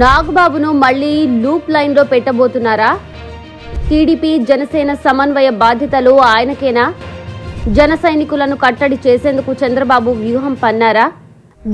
నాగబాబును మళ్లీ loop line లో పెట్టబోతున్నారా? TDP Janasena సమన్వయ బాధ్యతలు ఆయనకేనా? జన సైనికులను కట్టడి చేసేందుకు చంద్రబాబు వ్యూహం పన్నారా?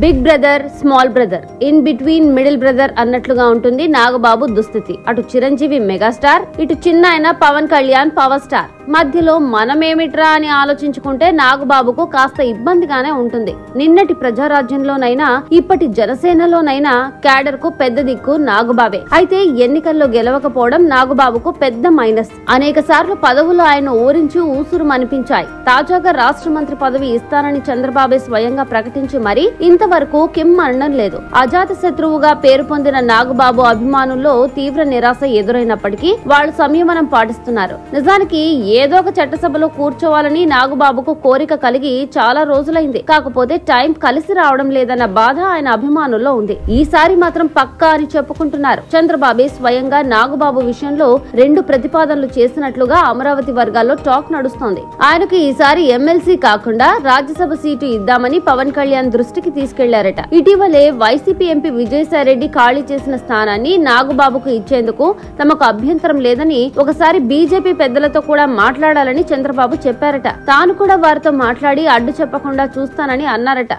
Big brother, small brother, in between middle brother అన్నట్లుగా ఉంటుంది నాగబాబు దుస్థితి. అటు చిరంజీవి మెగాస్టార్, ఇటు చిన్నాయన పవన్ కళ్యాణ్ పవర్ స్టార్. మధ్యలో మనమేమిట్రా అని ఆలోచించుకుంటే నాగబాబుకు కాస్త ఇబ్బందిగానే ఉంటుంది. నిన్నటి ప్రజారాజ్యంలోనైనా ఇప్పటి జనసేనలోనైనా క్యాడర్ కు పెద్ద దిక్కు నాగబాబే. అయితే ఎన్నికల్లో గెలవకపోవడం నాగబాబుకు పెద్ద మైనస్. అనేక సార్లు పదవులు ఆయన ఊరించి ఊసురు అనిపించాయి. తాజాగా రాష్ట్ర మంత్రి పదవి ఇస్తానని చంద్రబాబే స్వయంగా ప్రకటించి మరీ ఇంతవరకు కిమ్మనడం లేదు. అజాత శత్రువుగా పేరు పొందిన నాగబాబు అభిమానుల్లో తీవ్ర నిరాశ ఎదురైనప్పటికీ వాళ్లు సంయమనం పాటిస్తున్నారు. నిజానికి ఏదో ఒక చట్టసభలో కూర్చోవాలని నాగబాబుకు కోరిక కలిగి చాలా రోజులైంది. కాకపోతే టైం కలిసి రావడం లేదన్న బాధ ఆయన అభిమానుల్లో ఉంది. ఈసారి మాత్రం పక్కా అని చెప్పుకుంటున్నారు. చంద్రబాబే స్వయంగా నాగబాబు విషయంలో 2 ప్రతిపాదనలు చేసినట్లుగా అమరావతి వర్గాల్లో టాక్ నడుస్తోంది. ఆయనకు ఈసారి ఎమ్మెల్సీ కాకుండా రాజ్యసభ సీటు ఇద్దామని పవన్ కళ్యాణ్ దృష్టికి తీసుకెళ్లారట. ఇటీవలే వైసీపీ ఎంపీ విజయసాయిరెడ్డి ఖాళీ చేసిన స్థానాన్ని నాగబాబుకు ఇచ్చేందుకు తమకు అభ్యంతరం లేదని ఒకసారి బీజేపీ పెద్దలతో కూడా మాట్లాడాలని చంద్రబాబు చెప్పారట. తాను కూడా వారితో మాట్లాడి అడ్డు చెప్పకుండా చూస్తానని అన్నారట.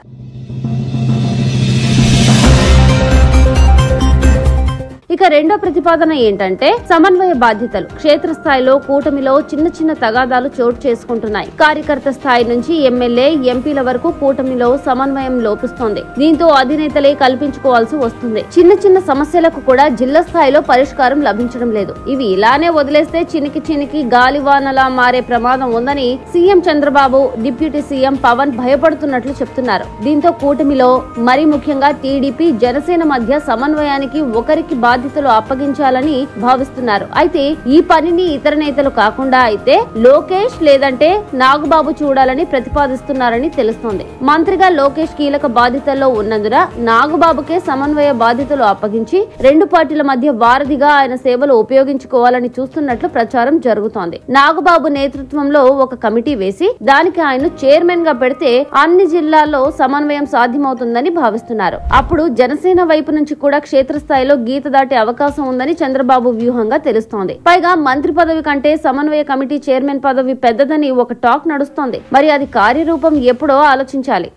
ఇక రెండో ప్రతిపాదన ఏంటంటే సమన్వయ బాధ్యతలు. క్షేత్రస్థాయిలో కూటమిలో చిన్న చిన్న తగాదాలు చోటు చేసుకుంటున్నాయి. కార్యకర్త స్థాయి నుంచి ఎమ్మెల్యే, ఎంపీల వరకు కూటమిలో సమన్వయం లోపిస్తోంది. దీంతో అధినేతలే కల్పించుకోవాల్సి వస్తుంది. చిన్న చిన్న సమస్యలకు కూడా జిల్లా స్థాయిలో పరిష్కారం లభించడం లేదు. ఇవి ఇలానే వదిలేస్తే చినికి చినికి గాలివానలా మారే ప్రమాదం ఉందని CM Chandrababu, deputy CM Pawan భయపడుతున్నట్లు చెప్తున్నారు. దీంతో కూటమిలో మరీ ముఖ్యంగా టీడీపీ, జనసేన మధ్య సమన్వయానికి ఒకరికి బాధ్యతలు అప్పగించాలని భావిస్తున్నారు. అయితే ఈ పనిని ఇతర నేతలు కాకుండా అయితే లోకేష్ లేదంటే నాగబాబు చూడాలని ప్రతిపాదిస్తున్నారని తెలుస్తోంది. మంత్రిగా లోకేష్ కీలక బాధ్యతల్లో ఉన్నందున నాగబాబుకే సమన్వయ బాధ్యతలు అప్పగించి 2 పార్టీల మధ్య వారధిగా ఆయన సేవలు ఉపయోగించుకోవాలని చూస్తున్నట్లు ప్రచారం జరుగుతోంది. నాగబాబు నేతృత్వంలో ఒక కమిటీ వేసి దానికి ఆయన చైర్మన్ గా పెడితే అన్ని జిల్లాల్లో సమన్వయం సాధ్యమవుతుందని భావిస్తున్నారు. అప్పుడు జనసేన వైపు నుంచి కూడా క్షేత్రస్థాయిలో గీత దాటి అవకాశం ఉందని చంద్రబాబు వ్యూహంగా తెలుస్తోంది. పైగా మంత్రి పదవి కంటే సమన్వయ కమిటీ చైర్మన్ పదవి పెద్దదని ఒక టాక్ నడుస్తోంది. మరి అది కార్యరూపం ఎప్పుడో ఆలోచించాలి.